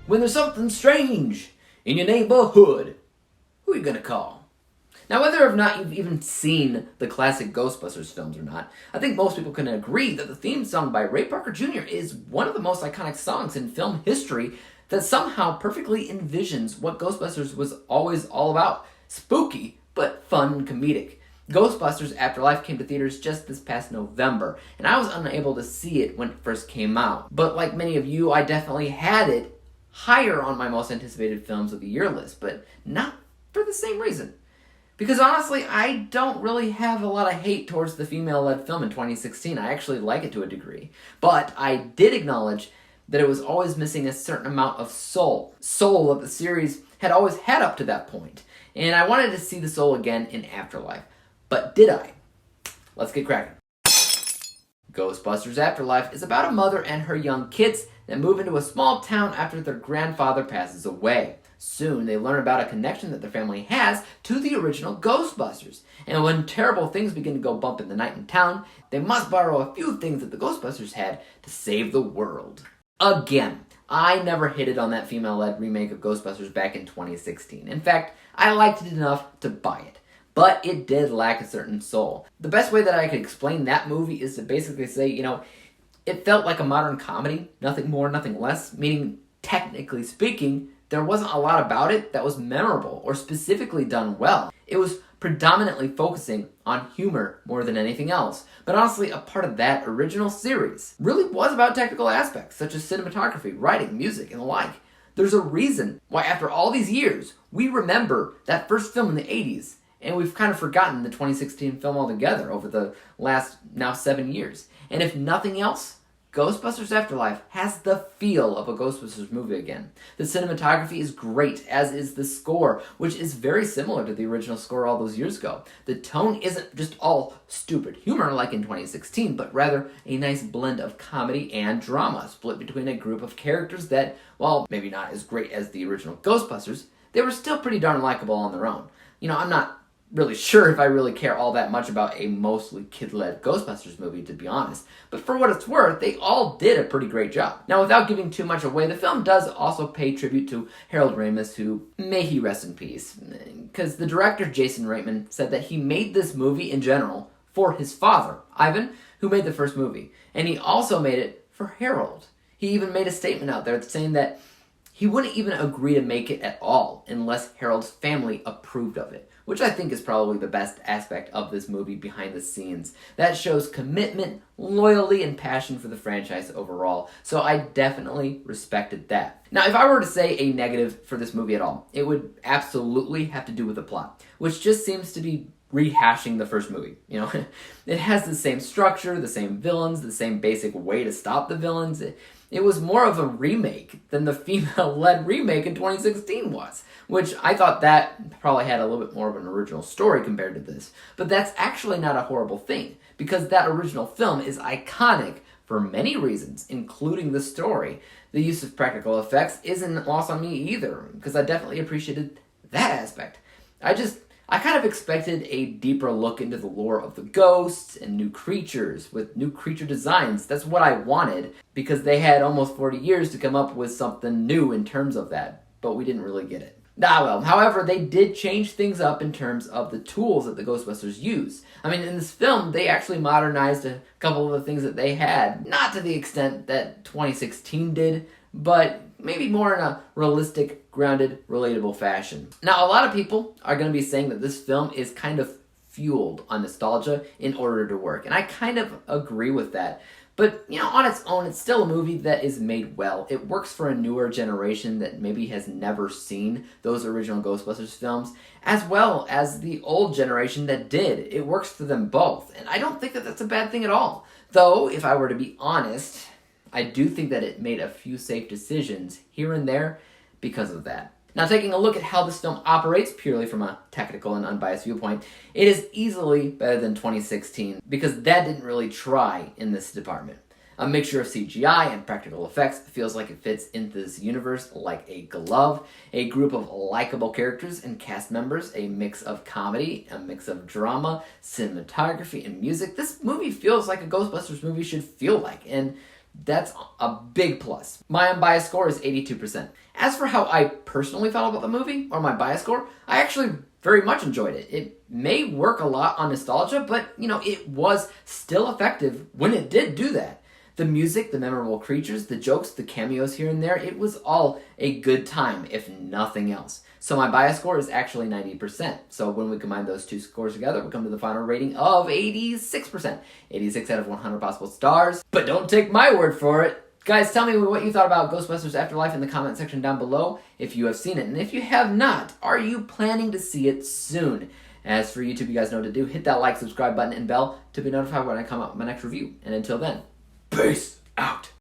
When there's something strange in your neighborhood, who are you gonna call? Now, whether or not you've even seen the classic Ghostbusters films or not, I think most people can agree that the theme song by Ray Parker Jr. is one of the most iconic songs in film history that somehow perfectly envisions what Ghostbusters was always all about. Spooky, but fun and comedic. Ghostbusters Afterlife came to theaters just this past November, and I was unable to see it when it first came out. But like many of you, I definitely had it higher on my most anticipated films of the year list, but not for the same reason. Because honestly, I don't really have a lot of hate towards the female-led film in 2016. I actually like it to a degree. But I did acknowledge that it was always missing a certain amount of soul. Soul that the series had always had up to that point. And I wanted to see the soul again in Afterlife. But did I? Let's get cracking. Ghostbusters Afterlife is about a mother and her young kids that move into a small town after their grandfather passes away. Soon, they learn about a connection that their family has to the original Ghostbusters. And when terrible things begin to go bump in the night in town, they must borrow a few things that the Ghostbusters had to save the world. Again, I never hated on that female-led remake of Ghostbusters back in 2016. In fact, I liked it enough to buy it. But it did lack a certain soul. The best way that I could explain that movie is to basically say, it felt like a modern comedy, nothing more, nothing less, meaning, technically speaking, there wasn't a lot about it that was memorable or specifically done well. It was predominantly focusing on humor more than anything else. But honestly, a part of that original series really was about technical aspects, such as cinematography, writing, music, and the like. There's a reason why after all these years, we remember that first film in the 80s, and we've kind of forgotten the 2016 film altogether over the last, now 7 years. And if nothing else, Ghostbusters Afterlife has the feel of a Ghostbusters movie again. The cinematography is great, as is the score, which is very similar to the original score all those years ago. The tone isn't just all stupid humor like in 2016, but rather a nice blend of comedy and drama, split between a group of characters that, while maybe not as great as the original Ghostbusters, they were still pretty darn likable on their own. I'm not really sure if I really care all that much about a mostly kid-led Ghostbusters movie, to be honest. But for what it's worth, they all did a pretty great job. Now, without giving too much away, the film does also pay tribute to Harold Ramis, who, may he rest in peace. Because the director, Jason Reitman, said that he made this movie in general for his father, Ivan, who made the first movie. And he also made it for Harold. He even made a statement out there saying that he wouldn't even agree to make it at all unless Harold's family approved of it, which I think is probably the best aspect of this movie behind the scenes. That shows commitment, loyalty, and passion for the franchise overall, so I definitely respected that. Now, if I were to say a negative for this movie at all, it would absolutely have to do with the plot, which just seems to be rehashing the first movie. It has the same structure, the same villains, the same basic way to stop the villains. It was more of a remake than the female-led remake in 2016 was, which I thought that probably had a little bit more of an original story compared to this. But that's actually not a horrible thing, because that original film is iconic for many reasons, including the story. The use of practical effects isn't lost on me either, because I definitely appreciated that aspect. I kind of expected a deeper look into the lore of the ghosts and new creatures with new creature designs. That's what I wanted, because they had almost 40 years to come up with something new in terms of that, but we didn't really get it. However, they did change things up in terms of the tools that the Ghostbusters use. In this film, they actually modernized a couple of the things that they had, not to the extent that 2016 did, but maybe more in a realistic, grounded, relatable fashion. Now, a lot of people are going to be saying that this film is kind of fueled on nostalgia in order to work, and I kind of agree with that. But, on its own, it's still a movie that is made well. It works for a newer generation that maybe has never seen those original Ghostbusters films, as well as the old generation that did. It works for them both, and I don't think that that's a bad thing at all. Though, if I were to be honest, I do think that it made a few safe decisions here and there because of that. Now, taking a look at how this film operates purely from a technical and unbiased viewpoint, it is easily better than 2016 because that didn't really try in this department. A mixture of CGI and practical effects feels like it fits into this universe like a glove. A group of likable characters and cast members, a mix of comedy, a mix of drama, cinematography, and music. This movie feels like a Ghostbusters movie should feel like, and That's a big plus. My unbiased score is 82%. As for how I personally felt about the movie, or my bias score, I actually very much enjoyed it. It may work a lot on nostalgia, but, it was still effective when it did do that. The music, the memorable creatures, the jokes, the cameos here and there, it was all a good time, if nothing else. So my bias score is actually 90%. So when we combine those two scores together, we come to the final rating of 86%. 86 out of 100 possible stars. But don't take my word for it. Guys, tell me what you thought about Ghostbusters Afterlife in the comment section down below if you have seen it. And if you have not, are you planning to see it soon? As for YouTube, you guys know what to do. Hit that like, subscribe button, and bell to be notified when I come out with my next review. And until then, peace out.